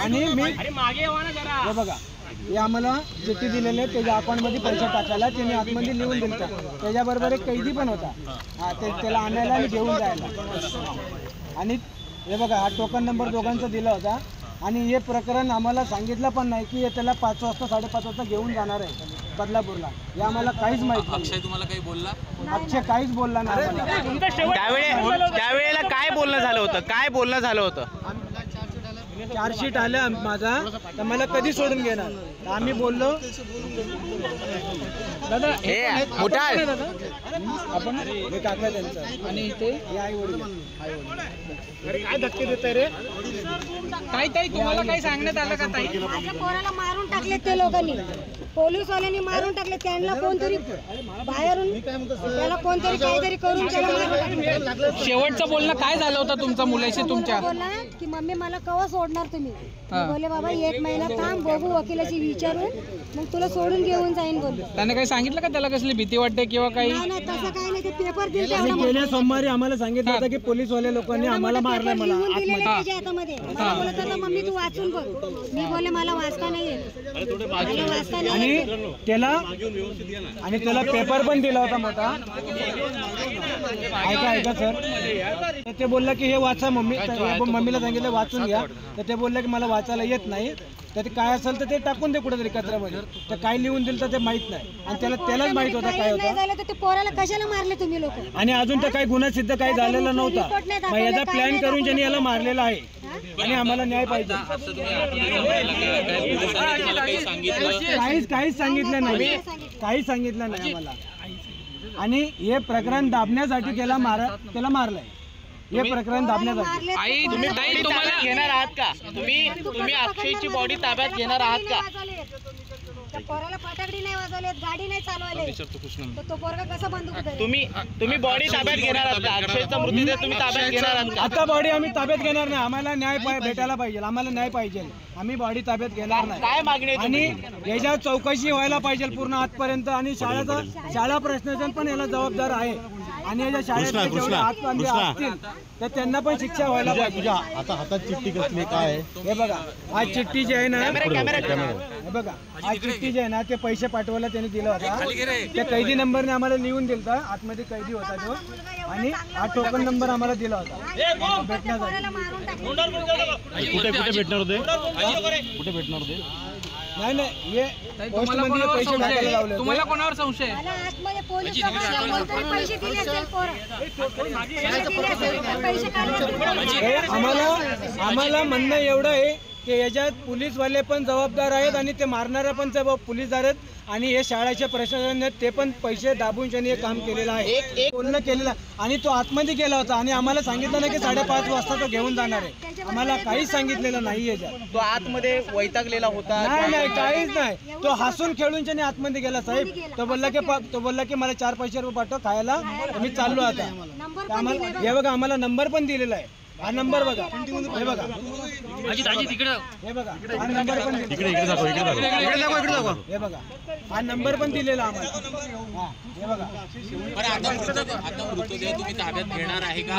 आणि मी हे बघा, हे आम्हाला चिठ्ठी दिलेली आहे, त्याच्या अकाउंटमध्ये पैसे टाकायला त्याने आतमध्ये लिहून दिलं. त्याच्याबरोबर एक कैदी पण होता, त्याला आणायला आणि घेऊन जायला. आणि हे बघा, हा टोकन नंबर दोघांचा दिला होता. आणि हे प्रकरण आम्हाला सांगितलं पण नाही की त्याला 5 वाजता 5:30 वाजता घेऊन जाणार आहे बदलापूरला. हे आम्हाला काहीच माहिती नाही. अक्षय तुम्हाला काही बोलला? अक्षय काहीच बोलला नाही आम्हाला. त्यावेळेला काय बोलणं झालं होतं? काय बोलणं झालं होतं? चार्जशीट आलं माझा, तर मला कधी सोडून घेणार आम्ही बोललो. दादा हे मुठाल आपण हे काका त्यांचं आणि इथे हे आई वडील. काय धक्के देत रे? ताई तुम्हाला काही सांगण्यात आलं का ताई? माझ्या पोराला मारून टाकले ते लोकांनी, पोलीसवाल्यांनी मारून टाकले. त्यांना कोणतरी बाहेरून त्याला कोणतरी काहीतरी करून त्याला मारून टाकले. शेवटचं बोलणं काय झालं होतं तुमच्या मुलाशी तुमच्या? बोलला की मम्मी मला कवा सोडणार तुम्ही? बोले बाबा 1 महिना थांब, बघू वकिलाशी विचारून मग तुला सोडून घेऊन जाईन बोलले. त्याने काही सांगितलं का त्याला कसली भीती वाटते किंवा काही? नाही तसं काही नाही. ते पेपर दिले आणि गेल्या सोमवारी आम्हाला सांगितलं होतं की पोलीसवाले लोकांनी आम्हाला मारलं. मला त्याच्या हातामध्ये मला बोलत होता मम्मी तू वाचून बघ. मी बोले मला वाचता नाही येत, मला वाचता नाही. आणि त्याला पेपर पण दिला होता मोठा. ऐका सर, ते बोलला की हे वाचा मम्मी. मम्मीला सांगितलं वाचून घ्या, तर ते बोललं की मला वाचायला येत नाही. तर ते काय असेल तर ते टाकून दे कुठेतरी कचऱ्यामध्ये. तर काय लिहून दिलं तर ते माहित नाही. आणि त्यालाच माहित होतं काय होतं. ते पोराला कशाला मारले तुम्ही लोक? आणि अजून तर काही गुन्हा सिद्ध काही झालेला नव्हता. मग याचा प्लॅन करून ज्यांनी याला मारलेला आहे आणि आम्हाला न्याय पाहिजे. काहीच सांगितलं नाही, काहीच सांगितलं नाही आम्हाला. आणि हे प्रकरण दाबण्यासाठी त्याला मारलंय. हे प्रकरण दाबण्यासाठी. आई तुम्ही तुम्हाला घेणार आहात का? तुम्ही अक्षयची बॉडी ताब्यात घेणार आहात का? पोराला फटाकडी नाही वाजवलेत, गाडी नाही चालवले, तो पोरगा कसा बंदूक धरेल? तुम्ही बॉडी ताब्यात घेणार आहात का? अक्षयचा मृतदेह तुम्ही ताब्यात घेणार आहात का? आता बॉडी आम्ही ताब्यात घेणार नाही. आम्हाला न्याय भेटायला पाहिजे. आम्हाला न्याय पाहिजे. आम्ही बॉडी ताब्यात घेणार नाही. काय मागणी? आणि याच्या चौकशी व्हायला पाहिजे पूर्ण आजपर्यंत. आणि शाळा प्रशासन पण याला जबाबदार आहे. आणि याच्या शाळेत हातबंदी असतील तर त्यांना पण शिक्षा व्हायला पाहिजे. आता हातात चिठ्ठी कसली काय? हे बघा, आज चिठ्ठी जी आहे ना, हे बघा, आज चिठ्ठी जी आहे ना, ते पैसे पाठवायला त्याने दिला होता. त्या कैदी नंबरने आम्हाला लिहून दिलता. आतमध्ये कैदी होता तो. आणि हा टोकन नंबर आम्हाला दिला होता भेटण्यासाठी. कुठे भेटणार होते? कुठे भेटणार होते? नाही, हे पोस्टमध्ये पैसे टाकायला लावले. तुम्हाला कोणावर संशय? मला आतमध्ये पोलीस लोकांना कोणतरी पैसे दिले असेल पोरं. पैसे काढले. आम्हाला म्हणणं एवढं आहे की याच्यात पोलीसवाले पण जबाबदार आहेत आणि ते मारणारे पण पोलीसदार आहेत. आणि हे शाळेचे प्रशासन ते पण पैसे दाबून त्यांनी हे काम केलेलं आहे, बोलणं केलेलं. आणि तो आतमध्ये गेला होता आणि आम्हाला सांगितलं नाही की 5:30 वाजता तो घेऊन जाणार आहे. आम्हाला काहीच सांगितलेलं नाही याच्यात. तो आतमध्ये वैतागलेला होता? नाही, काहीच नाही. तो हसून खेळून त्याने आतमध्ये गेला. साहेब तो बोलला की मला 4 पैसे पाठव खायला, मी चाललो आता. आम्हाला हे बघा, आम्हाला नंबर पण दिलेला आहे. हा नंबर बघा, हे बघा, हे बघा, हा नंबर पण इकडे दाखव. हे बघा, हा नंबर पण दिलेला आम्हाला. हा, हे बघा. आता मृतदेह तुम्ही ताब्यात घेणार आहे का?